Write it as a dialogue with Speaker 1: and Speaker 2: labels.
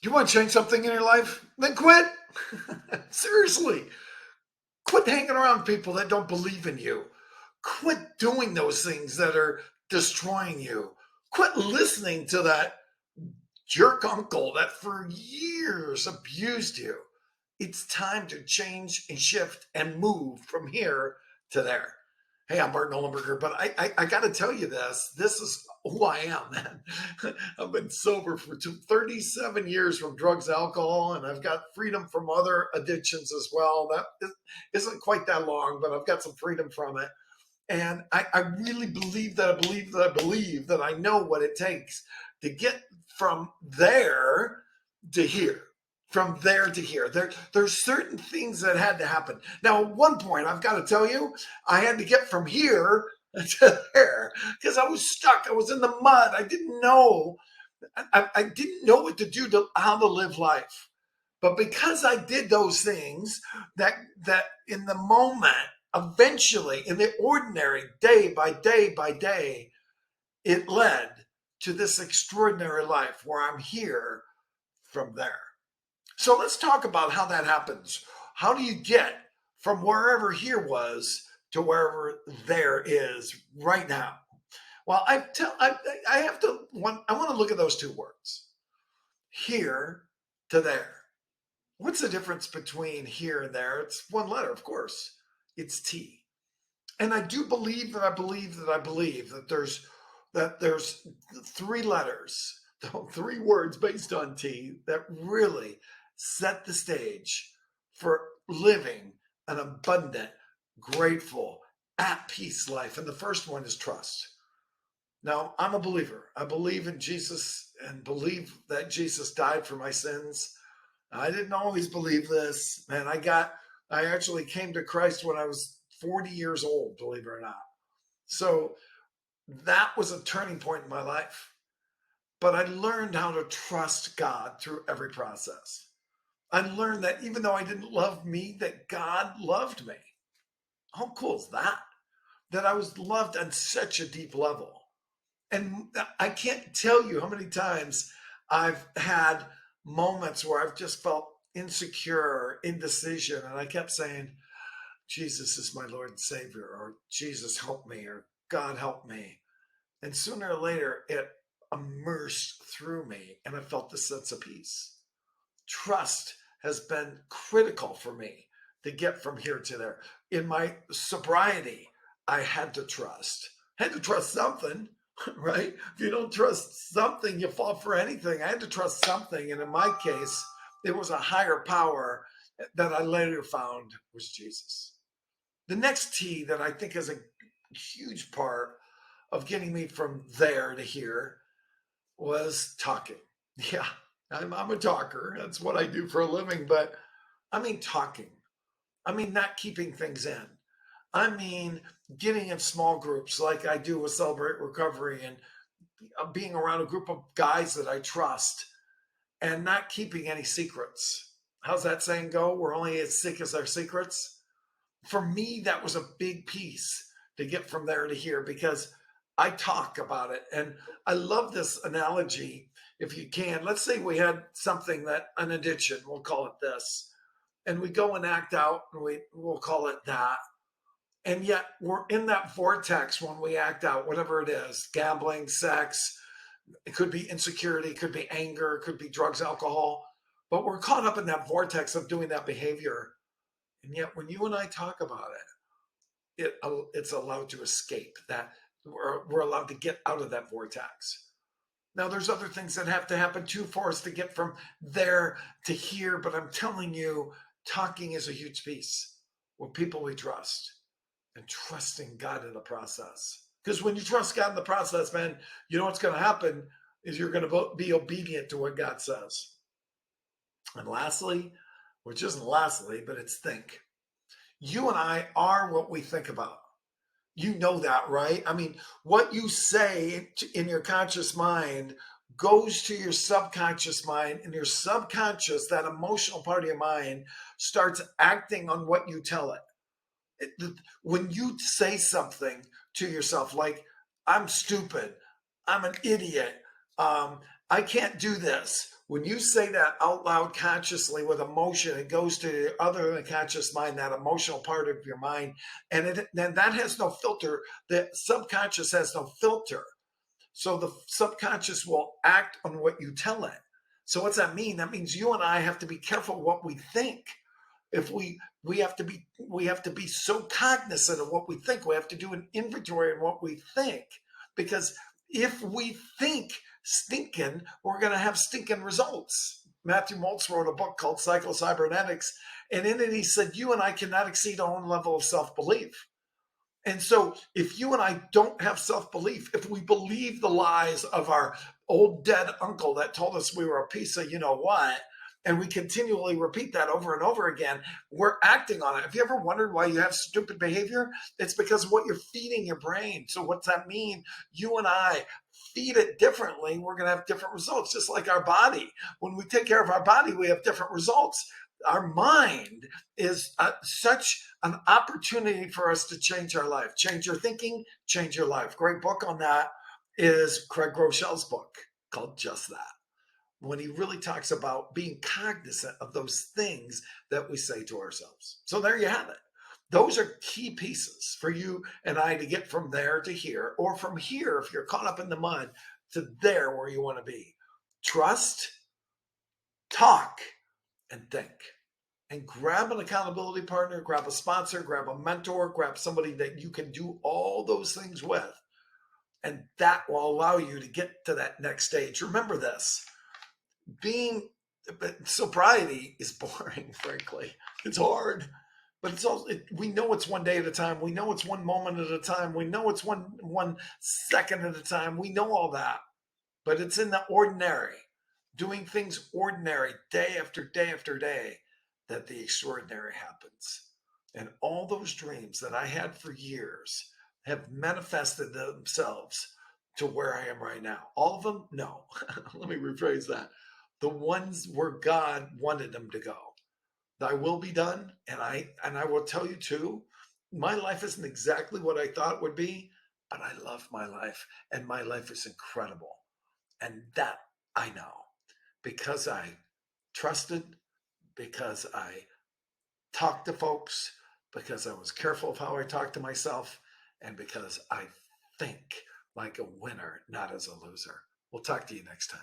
Speaker 1: You want to change something in your life? Then quit. Seriously. Quit hanging around people that don't believe in you. Quit doing those things that are destroying you. Quit listening to that jerk uncle that for years abused you. It's time to change and shift and move from here to there. Hey, I'm Bart Nollenberger, but I got to tell you this. This is who I am, man. I've been sober for 37 years from drugs, alcohol, and I've got freedom from other addictions as well. That isn't quite that long, but I've got some freedom from it. And I really believe that I know what it takes to get from there to here. From there to here. There's certain things that had to happen. Now, at one point, I've got to tell you, I had to get from here to there because I was stuck. I was in the mud. I didn't know. I didn't know what to do to how to live life. But because I did those things, that in the moment, eventually, in the ordinary, day by day by day, it led to this extraordinary life where I'm here from there. So let's talk about how that happens. How do you get from wherever here was to wherever there is right now? Well, I have to I want to look at those two words. Here to there. What's the difference between here and there? It's one letter, of course. It's T. And I do believe that there's three letters, three words based on T that really set the stage for living an abundant, grateful, at peace life. And the first one is trust. Now, I'm a believer. I believe in Jesus and believe that Jesus died for my sins. I didn't always believe this. Man, I actually came to Christ when I was 40 years old, believe it or not. So that was a turning point in my life. But I learned how to trust God through every process. I learned that even though I didn't love me, that God loved me. How cool is that? That I was loved on such a deep level. And I can't tell you how many times I've had moments where I've just felt insecure, indecision, and I kept saying, Jesus is my Lord and Savior, or Jesus help me, or God help me. And sooner or later, it immersed through me, and I felt this sense of peace. Trust has been critical for me to get from here to there. In my sobriety, I had to trust. I had to trust something, right? If you don't trust something, you fall for anything. I had to trust something. And in my case, it was a higher power that I later found was Jesus. The next T that I think is a huge part of getting me from there to here was talking. Yeah, I'm a talker. That's what I do for a living. But I mean, talking. I mean, not keeping things in. I mean, getting in small groups like I do with Celebrate Recovery and being around a group of guys that I trust and not keeping any secrets. How's that saying go? We're only as sick as our secrets. For me, that was a big piece to get from there to here because I talk about it. And I love this analogy. If you can, let's say we had something that an addiction, we'll call it this, and we go and act out and we'll call it that. And yet we're in that vortex when we act out, whatever it is, gambling, sex, it could be insecurity, it could be anger, it could be drugs, alcohol, but we're caught up in that vortex of doing that behavior. And yet when you and I talk about it's allowed to escape that we're allowed to get out of that vortex. Now there's other things that have to happen too for us to get from there to here, but I'm telling you, talking is a huge piece with people we trust and trusting God in the process. Because when you trust God in the process, man, you know what's going to happen is you're going to be obedient to what God says. And lastly, which isn't lastly, but it's think. You and I are what we think about. You know that, right? I mean, what you say in your conscious mind goes to your subconscious mind, and your subconscious, that emotional part of your mind, starts acting on what you tell it. When you say something to yourself like, I'm stupid, I'm an idiot, I can't do this, When you say that out loud consciously with emotion, it goes to the other than conscious mind, that emotional part of your mind. And then that has no filter. The subconscious has no filter. So the subconscious will act on what you tell it. So what's that mean? That means you and I have to be careful what we think. If we have to be so cognizant of what we think. We have to do an inventory on what we think, because if we think stinking, we're going to have stinking results. Matthew Maltz wrote a book called Psycho-Cybernetics, and in it he said you and I cannot exceed our own level of self-belief. And so if you and I don't have self-belief, if we believe the lies of our old dead uncle that told us we were a piece of you know what, and we continually repeat that over and over again, we're acting on it. Have you ever wondered why you have stupid behavior? It's because of what you're feeding your brain. So what's that mean? You and I feed it differently, we're going to have different results, just like our body. When we take care of our body, we have different results. Our mind is such an opportunity for us to change our life. Change your thinking, change your life. Great book on that is Craig Groeschel's book called Just That, when he really talks about being cognizant of those things that we say to ourselves. So there you have it. Those are key pieces for you and I to get from there to here, or from here, if you're caught up in the mud, to there where you want to be. Trust, talk, and think. And grab an accountability partner, grab a sponsor, grab a mentor, grab somebody that you can do all those things with. And that will allow you to get to that next stage. Remember this, sobriety is boring, frankly. It's hard, but it's also, we know it's one day at a time. We know it's one moment at a time. We know it's one second at a time. We know all that, but it's in the ordinary, doing things ordinary day after day after day, that the extraordinary happens. And all those dreams that I had for years have manifested themselves to where I am right now. All of them? No. Let me rephrase that. The ones where God wanted them to go. Thy will be done. And I will tell you too, my life isn't exactly what I thought it would be, but I love my life, and my life is incredible. And that I know, because I trusted, because I talked to folks, because I was careful of how I talked to myself, and because I think like a winner, not as a loser. We'll talk to you next time.